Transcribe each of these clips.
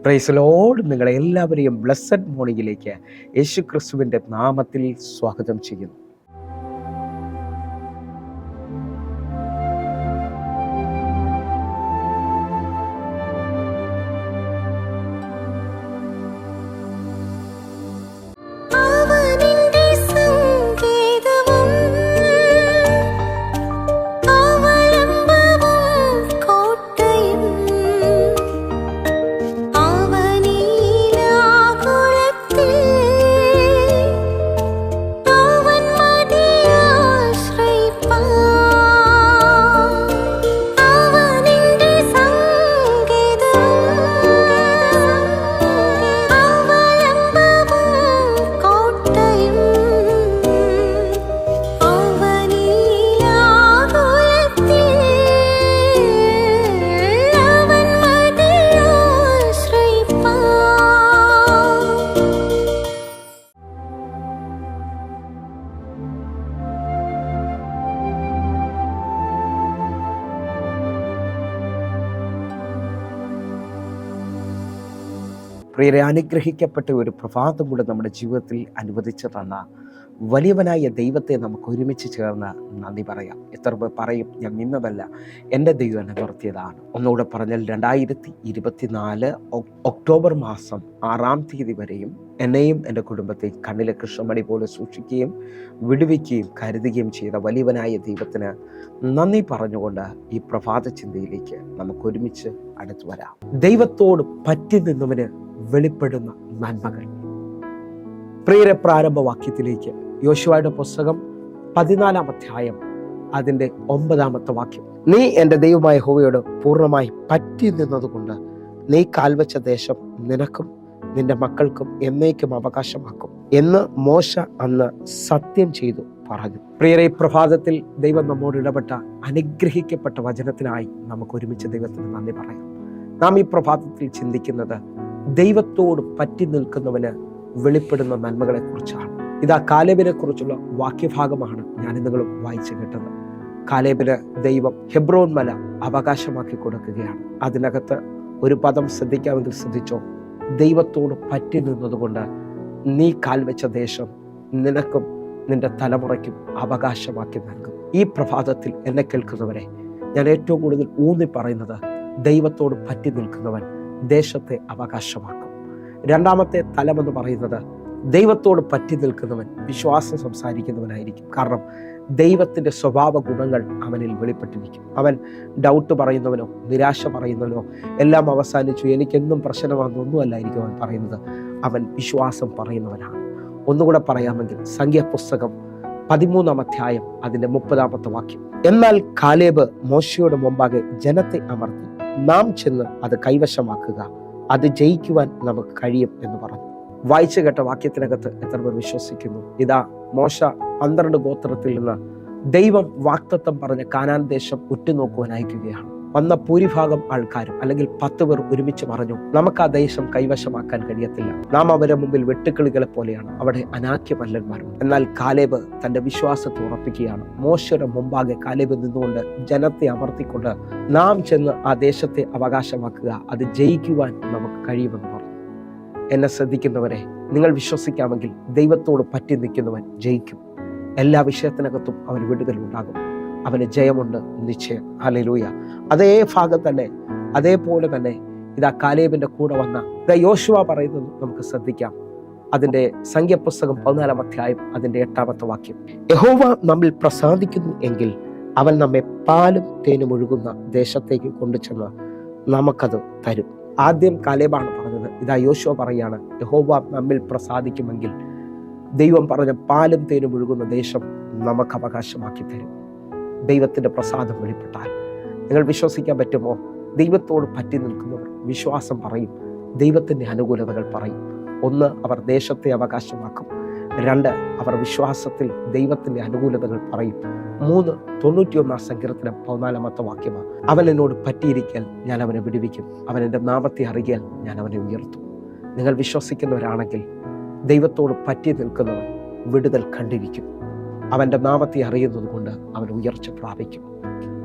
Praise Lord. നിങ്ങളെ എല്ലാവരെയും blessed മോർണിംഗിലേക്ക് യേശു ക്രിസ്തുവിൻ്റെ നാമത്തിൽ സ്വാഗതം ചെയ്യുന്നു. പ്രിയരെ, അനുഗ്രഹിക്കപ്പെട്ട ഒരു പ്രഭാതം കൂടെ നമ്മുടെ ജീവിതത്തിൽ അനുവദിച്ചു തന്ന വലിയവനായ ദൈവത്തെ നമുക്ക് ഒരുമിച്ച് ചേർന്ന് നന്ദി പറയാം. എത്ര പേർ പറയും, ഞാൻ നിന്നതല്ല, എൻ്റെ ദൈവം എന്നെ നിർത്തിയതാണ്. ഒന്നുകൂടെ പറഞ്ഞാൽ 2024 ഒക്ടോബർ മാസം 6-ാം തീയതി വരെയും എന്നെയും എൻ്റെ കുടുംബത്തെയും കണ്ണിലെ കൃഷ്ണമണി പോലെ സൂക്ഷിക്കുകയും വിടുവിക്കുകയും കരുതുകയും ചെയ്ത വലിയവനായ ദൈവത്തിന് നന്ദി പറഞ്ഞുകൊണ്ട് ഈ പ്രഭാത ചിന്തയിലേക്ക് നമുക്ക് ഒരുമിച്ച് അടുത്തു വരാം. ദൈവത്തോട് പറ്റി നിന്നവന് വെളിപ്പെടുന്ന നന്മകൾ. പ്രിയരെ, പ്രാരംഭ വാക്യത്തിലേക്ക് യോശുവയുടെ പുസ്തകം 14-ാം അധ്യായം അതിൻ്റെ 9-ാമത്തെ വാക്യം. നീ എൻ്റെ ദൈവമായ യഹോവയോട് പൂർണ്ണമായി പറ്റി നിന്നതുകൊണ്ട് നീ കാൽവച്ച ദേശം നിനക്കും നിന്റെ മക്കൾക്കും എന്നേക്കും അവകാശമാക്കും എന്ന് മോശ അന്ന് സത്യം ചെയ്തു പറഞ്ഞു. പ്രിയരെ, പ്രഭാതത്തിൽ ദൈവം നമ്മോട് ഇടപെട്ട അനുഗ്രഹിക്കപ്പെട്ട വചനത്തിനായി നമുക്ക് ഒരുമിച്ച് ദൈവത്തിന് നന്ദി പറയാം. നാം ഈ പ്രഭാതത്തിൽ ചിന്തിക്കുന്നത് ദൈവത്തോട് പറ്റി നിൽക്കുന്നവന് വെളിപ്പെടുന്ന നന്മകളെ കുറിച്ചാണ്. ഇതാ കാലേബിനെ കുറിച്ചുള്ള വാക്യഭാഗമാണ് ഞാൻ നിങ്ങളും വായിച്ചു കേട്ടത്. കാലേബിന് ദൈവം ഹെബ്രോൻ മല അവകാശമാക്കി കൊടുക്കുകയാണ്. അതിനകത്ത് ഒരു പദം ശ്രദ്ധിക്കാമെങ്കിൽ ശ്രദ്ധിച്ചോ. ദൈവത്തോട് പറ്റി നിന്നതുകൊണ്ട് നീ കാൽവെച്ച ദേശം നിനക്കും നിന്റെ തലമുറയ്ക്കും അവകാശമാക്കി നൽകും. ഈ പ്രഭാതത്തിൽ എന്നെ കേൾക്കുന്നവരെ ഞാൻ ഏറ്റവും കൂടുതൽ ഊന്നി പറയുന്നത്, ദൈവത്തോട് പറ്റി നിൽക്കുന്നവൻ ദേശത്തെ അവകാശമാക്കും. രണ്ടാമത്തെ തലമെന്ന് പറയുന്നത്, ദൈവത്തോട് പറ്റി നിൽക്കുന്നവൻ വിശ്വാസം സംസാരിക്കുന്നവനായിരിക്കും. കാരണം ദൈവത്തിൻ്റെ സ്വഭാവ ഗുണങ്ങൾ അവനിൽ വെളിപ്പെട്ടിരിക്കും. അവൻ ഡൗട്ട് പറയുന്നവനോ നിരാശ പറയുന്നവനോ എല്ലാം അവസാനിച്ചു എനിക്കെന്നും പ്രശ്നമാണെന്നൊന്നും അല്ലായിരിക്കും അവൻ പറയുന്നത്. അവൻ വിശ്വാസം പറയുന്നവനാണ്. ഒന്നുകൂടെ പറയാമെങ്കിൽ സംഖ്യാപുസ്തകം 13-ാം അധ്യായം അതിൻ്റെ 30-ാമത്തെ വാക്യം. എന്നാൽ കാലേബ് മോശയുടെ മുമ്പാകെ ജനത്തെ അമർത്തി, നാം ചെന്ന് അത് കൈവശമാക്കുക, അത് ജയിക്കുവാൻ നമുക്ക് കഴിയും എന്ന് പറഞ്ഞു. വായിച്ചു കേട്ട വാക്യത്തിനകത്ത് എത്ര പേർ വിശ്വസിക്കുന്നു? ഇതാ മോശ 12 ഗോത്രത്തിൽ നിന്ന് ദൈവം വാഗ്ദത്തം പറഞ്ഞ കാനാൻ ദേശം ഉറ്റുനോക്കുവാൻ അയക്കുകയാണ്. വന്ന ഭൂരിഭാഗം ആൾക്കാരും അല്ലെങ്കിൽ 10 പേർ ഒരുമിച്ച് പറഞ്ഞു, നമുക്ക് ആ ദേശം കൈവശമാക്കാൻ കഴിയത്തില്ല, നാം അവരെ മുമ്പിൽ വെട്ടുക്കിളികളെ പോലെയാണ്, അവിടെ അനാക്യമല്ലന്മാരും. എന്നാൽ കാലേബ് തന്റെ വിശ്വാസത്തെ ഉറപ്പിക്കുകയാണ്. മോശയുടെ മുമ്പാകെ കാലേബ് നിന്നുകൊണ്ട് ജനത്തെ അമർത്തിക്കൊണ്ട്, നാം ചെന്ന് ആ ദേശത്തെ അവകാശമാക്കുക, അത് ജയിക്കുവാൻ നമുക്ക് കഴിയുമെന്ന് പറഞ്ഞു. എന്നെ ശ്രദ്ധിക്കുന്നവരെ, നിങ്ങൾ വിശ്വസിക്കാമെങ്കിൽ ദൈവത്തോട് പറ്റി നിൽക്കുന്നവൻ ജയിക്കും. എല്ലാ വിഷയത്തിനകത്തും അവന് വിടുതൽ ഉണ്ടാകും. അവന് ജയമുണ്ട് നിശ്ചയം. ഹല്ലേലൂയ. അതേ ഭാഗം തന്നെ, അതേപോലെ തന്നെ ഇതാ കാലേബിന്റെ കൂടെ വന്ന യോശുവ പറയുന്നത് നമുക്ക് ശ്രദ്ധിക്കാം. അതിന്റെ സംഖ്യാപുസ്തകം 14-ാം അധ്യായം അതിന്റെ 8-ാമത്തെ വാക്യം. യഹോവ നമ്മിൽ പ്രസാദിക്കുന്നു എങ്കിൽ അവൻ നമ്മെ പാലും തേനും ഒഴുകുന്ന ദേശത്തേക്ക് കൊണ്ടുചെന്ന് നമുക്കത് തരും. ആദ്യം കാലേബാണ് പറഞ്ഞത്. ഇതാ യോശുവ പറയാണ്, യഹോവ നമ്മിൽ പ്രസാദിക്കുമെങ്കിൽ ദൈവം പറഞ്ഞ പാലും തേനും ഒഴുകുന്ന ദേശം നമുക്ക് അവകാശമാക്കി തരും. ദൈവത്തിന്റെ പ്രസാദം വെളിപ്പെട്ടാൽ നിങ്ങൾ വിശ്വസിക്കാൻ പറ്റുമോ? ദൈവത്തോട് പറ്റി നിൽക്കുന്നവർ വിശ്വാസം പറയും, ദൈവത്തിന്റെ അനുകൂലതകൾ പറയും. 1, അവർ ദേശത്തെ അവകാശമാക്കും. 2, അവർ വിശ്വാസത്തിൽ ദൈവത്തിന്റെ അനുകൂലതകൾ പറയും. 3, 91-ാം സങ്കീർത്തനം 14-ാമത്തെ വാക്യമാണ്. അവൻ എന്നോട് പറ്റിയിരിക്കാൻ ഞാൻ അവനെ വിടുവിക്കും, അവൻ എൻ്റെ നാമത്തെ അറിയാൻ ഞാൻ അവനെ ഉയർത്തും. നിങ്ങൾ വിശ്വസിക്കുന്നവരാണെങ്കിൽ ദൈവത്തോട് പറ്റി നിൽക്കുന്നവൻ വിടുതൽ കണ്ടിരിക്കും. അവൻ്റെ നാമത്തെ അറിയുന്നത് കൊണ്ട് അവൻ ഉയർച്ച പ്രാപിക്കും.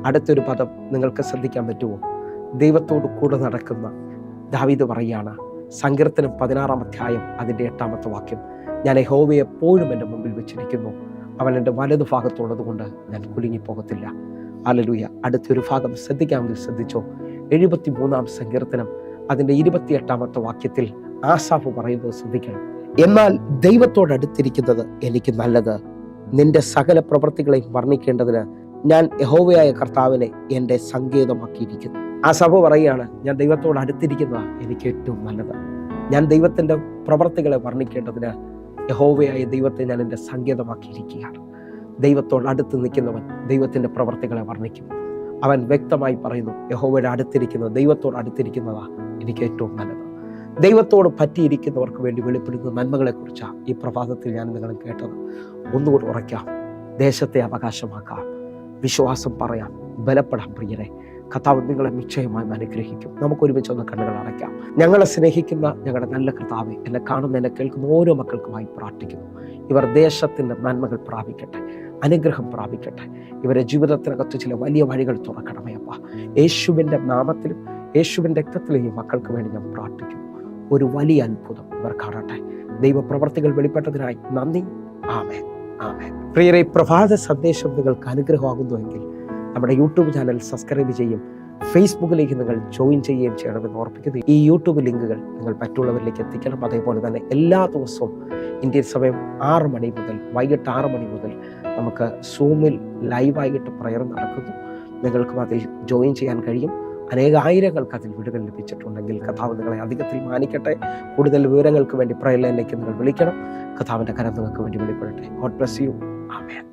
അടുത്തൊരു പദം നിങ്ങൾക്ക് ശ്രദ്ധിക്കാൻ പറ്റുമോ? ദൈവത്തോട് കൂടെ നടക്കുന്ന ദാവീദ് പറയാണ്, സങ്കീർത്തനം 16 അധ്യായം അതിൻ്റെ 8 വാക്യം, ഞാൻ യഹോവയെ എപ്പോഴും എൻ്റെ മുമ്പിൽ വെച്ചിരിക്കുന്നു, അവൻ എൻ്റെ വലതു ഭാഗത്തുള്ളത് കൊണ്ട് ഞാൻ കുലുങ്ങിപ്പോകത്തില്ല. ഹല്ലേലൂയ. അടുത്തൊരു ഭാഗം ശ്രദ്ധിക്കാമെങ്കിൽ ശ്രദ്ധിച്ചോ. 73 സങ്കീർത്തനം അതിൻ്റെ 28 വാക്യത്തിൽ ആസാഫ് പറയുന്നത് ശ്രദ്ധിക്കണം. എന്നാൽ ദൈവത്തോടടുത്തിരിക്കുന്നത് എനിക്ക് നല്ലത്, നിന്റെ സകല പ്രവൃത്തികളെയും വർണ്ണിക്കേണ്ടതിന് ഞാൻ യഹോവയായ കർത്താവിനെ എൻ്റെ സങ്കേതമാക്കിയിരിക്കുന്നു. ആസാഫ് പറയുകയാണ്, ഞാൻ ദൈവത്തോട് അടുത്തിരിക്കുന്നതാണ് എനിക്ക് ഏറ്റവും നല്ലത്. ഞാൻ ദൈവത്തിൻ്റെ പ്രവൃത്തികളെ വർണ്ണിക്കേണ്ടതിന് യഹോവയായ ദൈവത്തെ ഞാൻ എൻ്റെ സങ്കേതമാക്കിയിരിക്കുകയാണ്. ദൈവത്തോട് അടുത്ത് നിൽക്കുന്നവൻ ദൈവത്തിൻ്റെ പ്രവൃത്തികളെ വർണ്ണിക്കും. അവൻ വ്യക്തമായി പറയുന്നു, യഹോവയുടെ അടുത്തിരിക്കുന്നത്, ദൈവത്തോട് അടുത്തിരിക്കുന്നതാണ് എനിക്ക് ഏറ്റവും നല്ലത്. ദൈവത്തോട് പറ്റിയിരിക്കുന്നവർക്ക് വേണ്ടി വെളിപ്പെടുന്ന നന്മകളെക്കുറിച്ചാണ് ഈ പ്രഭാതത്തിൽ ഞാൻ നിങ്ങളും കേട്ടത്. ഒന്നുകൂടി ഉറയ്ക്കാം, ദേശത്തെ അവകാശമാക്കാം, വിശ്വാസം പറയാം, ബലപ്പെടാം. പ്രിയരെ, കർത്താവ് നിങ്ങളെ നിശ്ചയമായും അനുഗ്രഹിക്കും. നമുക്കൊരുമിച്ച് ഒന്ന് കണ്ണുകൾ അടയ്ക്കാം. ഞങ്ങളെ സ്നേഹിക്കുന്ന ഞങ്ങളുടെ നല്ല കർത്താവേ, എന്നെ കാണുന്ന എന്നെ കേൾക്കുന്ന ഓരോ മക്കൾക്കുമായി പ്രാർത്ഥിക്കുന്നു. ഇവർ ദേശത്തിൻ്റെ നന്മകൾ പ്രാപിക്കട്ടെ, അനുഗ്രഹം പ്രാപിക്കട്ടെ. ഇവരെ ജീവിതത്തിനകത്ത് ചില വലിയ വഴികൾ തുറക്കണമേ അപ്പ. യേശുവിൻ്റെ നാമത്തിലും യേശുവിൻ്റെ രക്തത്തിലും ഈ മക്കൾക്ക് വേണ്ടി ഞാൻ പ്രാർത്ഥിക്കുന്നു. ഒരു വലിയ അത്ഭുതം ഇവർ കാണട്ടെ. ദൈവപ്രവർത്തികൾ വെളിപ്പെട്ടതിനായി നന്ദി. ആമേൻ, ആമേൻ. പ്രിയരെ, പ്രഭാത സന്ദേശം നിങ്ങൾക്ക് അനുഗ്രഹമാകുന്നുവെങ്കിൽ നമ്മുടെ യൂട്യൂബ് ചാനൽ സബ്സ്ക്രൈബ് ചെയ്യും, ഫേസ്ബുക്കിലേക്ക് നിങ്ങൾ ജോയിൻ ചെയ്യുകയും ചെയ്യണമെന്ന് ഓർപ്പിക്കുന്നു. ഈ യൂട്യൂബ് ലിങ്കുകൾ നിങ്ങൾ മറ്റുള്ളവരിലേക്ക് എത്തിക്കണം. അതേപോലെ തന്നെ എല്ലാ ദിവസവും ഇന്ത്യൻ സമയം 6 മണി മുതൽ വൈകിട്ട് 6 മണി മുതൽ നമുക്ക് സൂമിൽ ലൈവായിട്ട് പ്രയർ നടക്കുന്നു. നിങ്ങൾക്കും അതിൽ ജോയിൻ ചെയ്യാൻ കഴിയും. അനേകായിരങ്ങൾക്ക് അതിൽ വിടുതൽ ലഭിച്ചിട്ടുണ്ടെങ്കിൽ കർത്താവ് നിങ്ങളെ അധികത്തിൽ മാനിക്കട്ടെ. കൂടുതൽ വിവരങ്ങൾക്ക് വേണ്ടി പ്രയർ ലൈനിലേക്ക് നിങ്ങൾ വിളിക്കണം. കർത്താവിൻ്റെ കരം നിങ്ങൾക്ക് വേണ്ടി വെളിപ്പെടട്ടെ. God bless you. ആമേൻ.